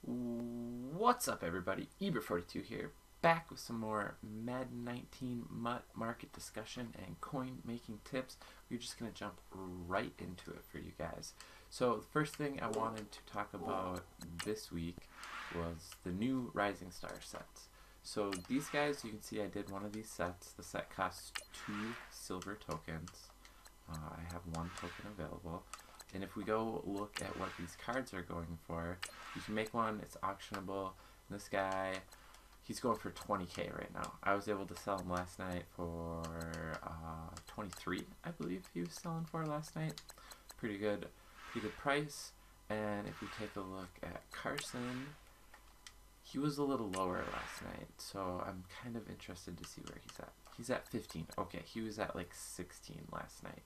What's up, everybody? Ebert42 here, back with some more Madden 19 MUT market discussion and coin making tips. We're just going to jump right into it for you guys. So the first thing I wanted to talk about this week was the new Rising Star sets. So these guys, you can see I did one of these sets. The set costs 2 silver tokens. I have 1 token available. And if we go look at what these cards are going for, you can make one, it's auctionable. This guy, he's going for 20k right now. I was able to sell him last night for 23, I believe he was selling for last night. Pretty good price. And if we take a look at Carson, he was a little lower last night, so I'm kind of interested to see where he's at. He's at 15. Okay, he was at like 16 last night.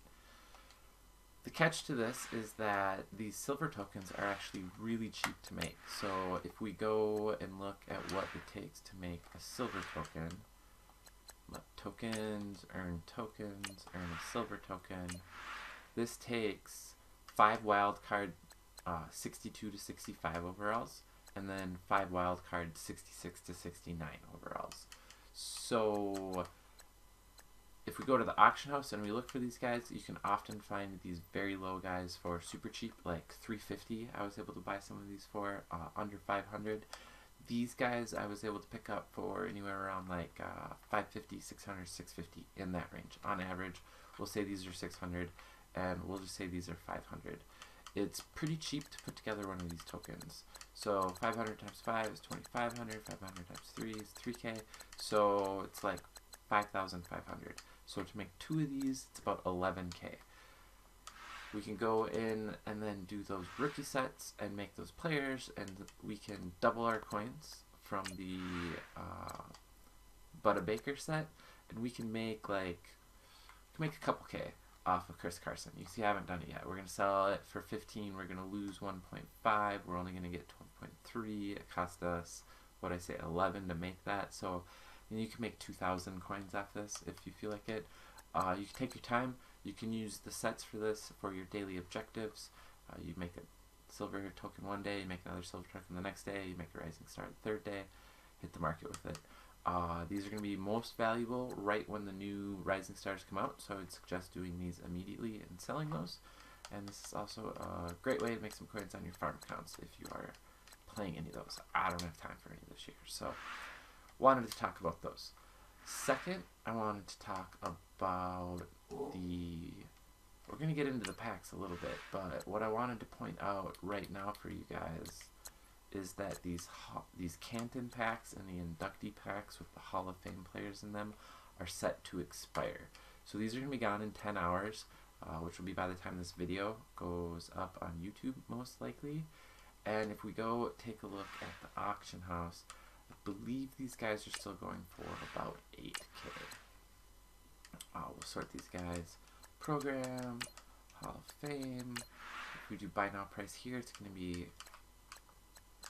The catch to this is that these silver tokens are actually really cheap to make. So if we go and look at what it takes to make a silver token, earn a silver token. This takes 5 wildcard 62 to 65 overalls, and then 5 wildcard 66 to 69 overalls. So if we go to the auction house and we look for these guys, you can often find these very low guys for super cheap, like 350. I was able to buy some of these for under 500. These guys I was able to pick up for anywhere around like 550, 600, 650, in that range. On average, we'll say these are 600, and we'll just say these are 500. It's pretty cheap to put together one of these tokens. So 500 times 5 is 2,500, 500 times 3 is 3k, so it's like 5,500. So to make 2 of these, it's about 11k. We can go in and then do those rookie sets and make those players, and we can double our coins from the Buda Baker set, and we can make a couple K off of Chris Carson. You see I haven't done it yet. We're going to sell it for 15. We're going to lose 1.5. We're only going to get 12.3. It cost us, what I say, 11 to make that. So and you can make 2,000 coins off this if you feel like it. You can take your time. You can use the sets for this for your daily objectives. You make a silver token one day, you make another silver token the next day, you make a rising star the third day, hit the market with it. These are going to be most valuable right when the new rising stars come out, so I would suggest doing these immediately and selling those. And this is also a great way to make some coins on your farm accounts if you are playing any of those. I don't have time for any this year, so wanted to talk about those. Second, I wanted to talk about we're going to get into the packs a little bit, but what I wanted to point out right now for you guys is that these Canton packs and the inductee packs with the Hall of Fame players in them are set to expire. So these are going to be gone in 10 hours, which will be by the time this video goes up on YouTube most likely. And if we go take a look at the auction house, I believe these guys are still going for about 8k. We'll sort these guys. Program, Hall of Fame. If we do buy now price here, it's going to be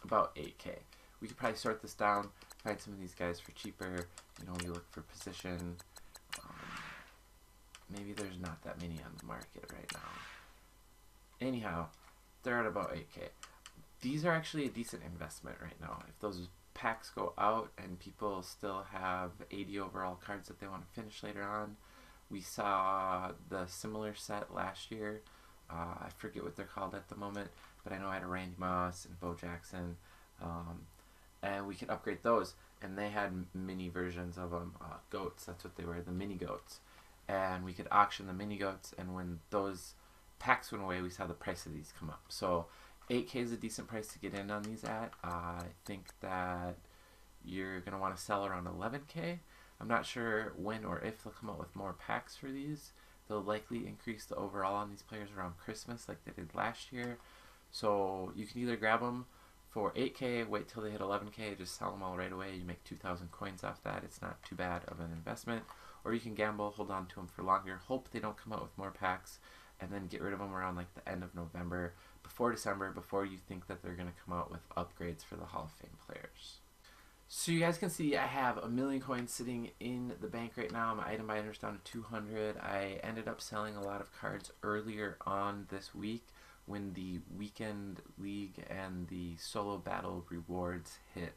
about 8k. We could probably sort this down, find some of these guys for cheaper. You know, we look for position. Maybe there's not that many on the market right now. Anyhow, they're at about 8k. These are actually a decent investment right now. If those packs go out and people still have 80 overall cards that they want to finish later on. We saw the similar set last year. I forget what they're called at the moment, but I know I had a Randy Moss and Bo Jackson, and we could upgrade those, and they had mini versions of them, goats, that's what they were, the mini goats, and we could auction the mini goats, and when those packs went away, we saw the price of these come up. So 8k is a decent price to get in on these at. I think that you're going to want to sell around 11k. I'm not sure when or if they'll come out with more packs for these. They'll likely increase the overall on these players around Christmas like they did last year. So you can either grab them for 8k, wait till they hit 11k, just sell them all right away. You make 2,000 coins off that. It's not too bad of an investment. Or you can gamble, hold on to them for longer, hope they don't come out with more packs, and then get rid of them around like the end of November, before December, before you think that they're going to come out with upgrades for the Hall of Fame players. So you guys can see I have 1,000,000 coins sitting in the bank right now. My item buyer's down to 200. I ended up selling a lot of cards earlier on this week when the weekend league and the solo battle rewards hit.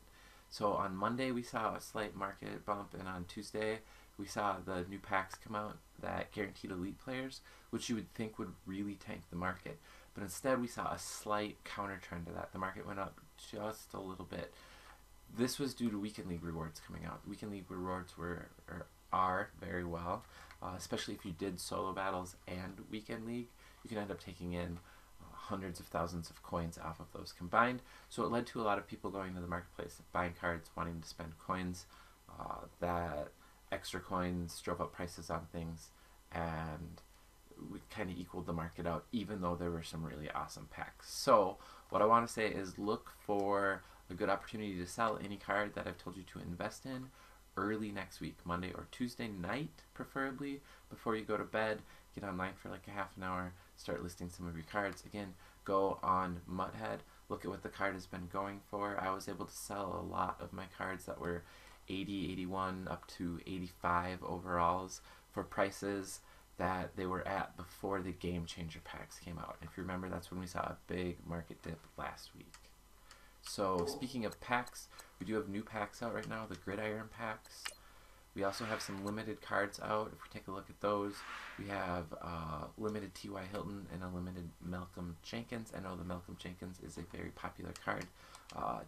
So on Monday we saw a slight market bump, and on Tuesday we saw the new packs come out that guaranteed elite players, which you would think would really tank the market. But instead we saw a slight counter trend to that. The market went up just a little bit. This was due to weekend league rewards coming out. Weekend league rewards are very well, especially if you did solo battles and weekend league. You can end up taking in hundreds of thousands of coins off of those combined. So it led to a lot of people going to the marketplace, buying cards, wanting to spend coins. That extra coins drove up prices on things, and we kind of equaled the market out, even though there were some really awesome packs. So what I want to say is look for a good opportunity to sell any card that I've told you to invest in early next week, Monday or Tuesday night preferably, before you go to bed. Get online for like a half an hour, start listing some of your cards. Again, go on MUT, look at what the card has been going for. I was able to sell a lot of my cards that were 80, 81, up to 85 overalls for prices that they were at before the Game Changer packs came out. If you remember, that's when we saw a big market dip last week. So speaking of packs, we do have new packs out right now, the Gridiron packs. We also have some limited cards out. If we take a look at those, we have limited T.Y. Hilton and a limited Malcolm Jenkins. I know the Malcolm Jenkins is a very popular card.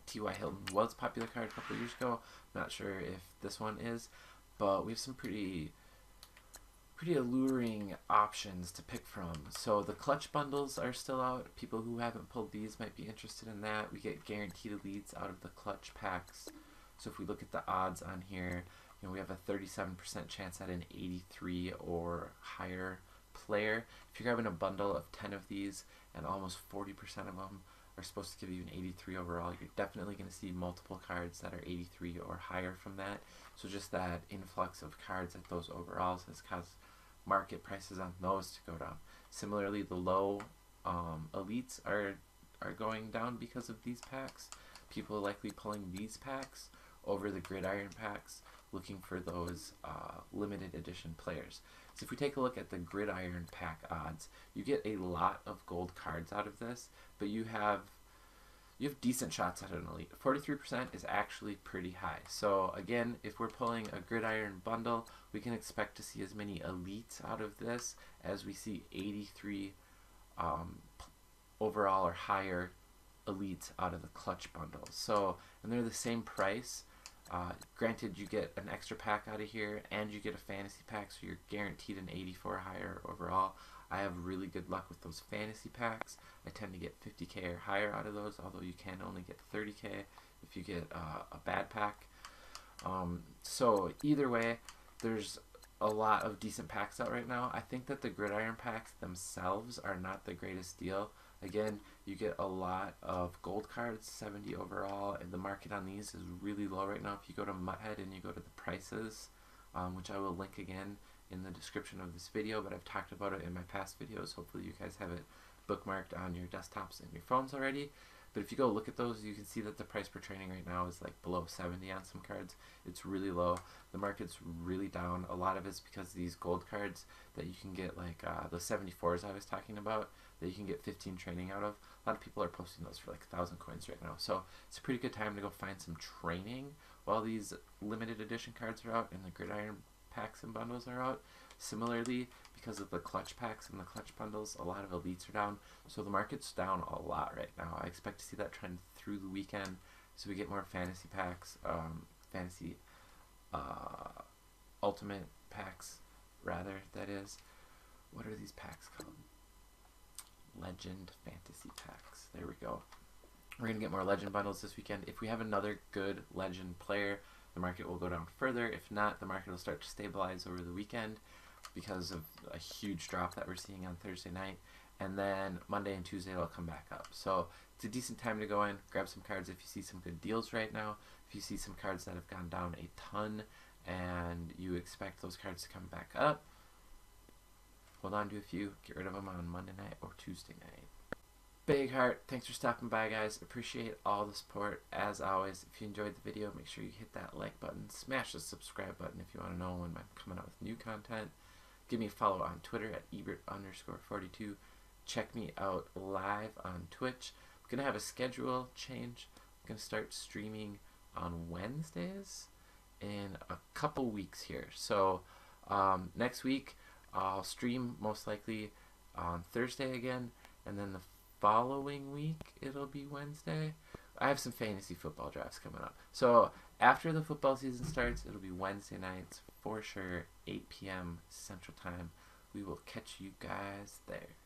T.Y. Hilton was a popular card a couple of years ago. Not sure if this one is, but we have some pretty alluring options to pick from. So the clutch bundles are still out. People who haven't pulled these might be interested in that. We get guaranteed elites out of the clutch packs. So if we look at the odds on here, you know, we have a 37% chance at an 83 or higher player. If you're grabbing a bundle of 10 of these, and almost 40% of them are supposed to give you an 83 overall, you're definitely going to see multiple cards that are 83 or higher from that. So just that influx of cards at those overalls has caused market prices on those to go down. Similarly, the low elites are going down because of these packs. People are likely pulling these packs over the Gridiron packs, looking for those limited edition players. So if we take a look at the Gridiron pack odds, you get a lot of gold cards out of this, but you have decent shots at an elite. 43% is actually pretty high. So again, if we're pulling a Gridiron bundle, we can expect to see as many elites out of this as we see 83 overall or higher elites out of the clutch bundles. So, and they're the same price. Granted, you get an extra pack out of here, and you get a fantasy pack, so you're guaranteed an 84 higher overall. I have really good luck with those fantasy packs. I tend to get 50k or higher out of those, although you can only get 30k if you get a bad pack. So either way, there's a lot of decent packs out right now. I think that the Gridiron packs themselves are not the greatest deal. Again, you get a lot of gold cards, 70 overall, and the market on these is really low right now. If you go to MUT and you go to the prices, which I will link again in the description of this video, but I've talked about it in my past videos. Hopefully you guys have it bookmarked on your desktops and your phones already. But if you go look at those, you can see that the price per training right now is like below 70 on some cards. It's really low. The market's really down. A lot of it's because these gold cards that you can get, like the 74s I was talking about, that you can get 15 training out of. A lot of people are posting those for like 1,000 coins right now. So it's a pretty good time to go find some training while these limited edition cards are out and the Gridiron packs and bundles are out. Similarly, because of the clutch packs and the clutch bundles, a lot of elites are down. So the market's down a lot right now. I expect to see that trend through the weekend, so we get more fantasy packs, fantasy ultimate packs, rather, that is. What are these packs called? Legend fantasy packs. There we go. We're going to get more legend bundles this weekend. If we have another good legend player, the market will go down further. If not, the market will start to stabilize over the weekend because of a huge drop that we're seeing on Thursday night. And then Monday and Tuesday it'll come back up. So it's a decent time to go in, grab some cards if you see some good deals right now. If you see some cards that have gone down a ton and you expect those cards to come back up, hold on to a few, get rid of them on Monday night or Tuesday night. Big heart, thanks for stopping by, guys. Appreciate all the support. As always, if you enjoyed the video, make sure you hit that like button, smash the subscribe button if you want to know when I'm coming out with new content. Give me a follow on Twitter at Ebert_42. check me out live on Twitch. I'm going to have a schedule change. I'm going to start streaming on Wednesdays in a couple weeks here. So next week I'll stream most likely on Thursday again, and then the following week it'll be Wednesday. I have some fantasy football drafts coming up. So after the football season starts, it'll be Wednesday nights for sure, 8 p.m. Central Time. We will catch you guys there.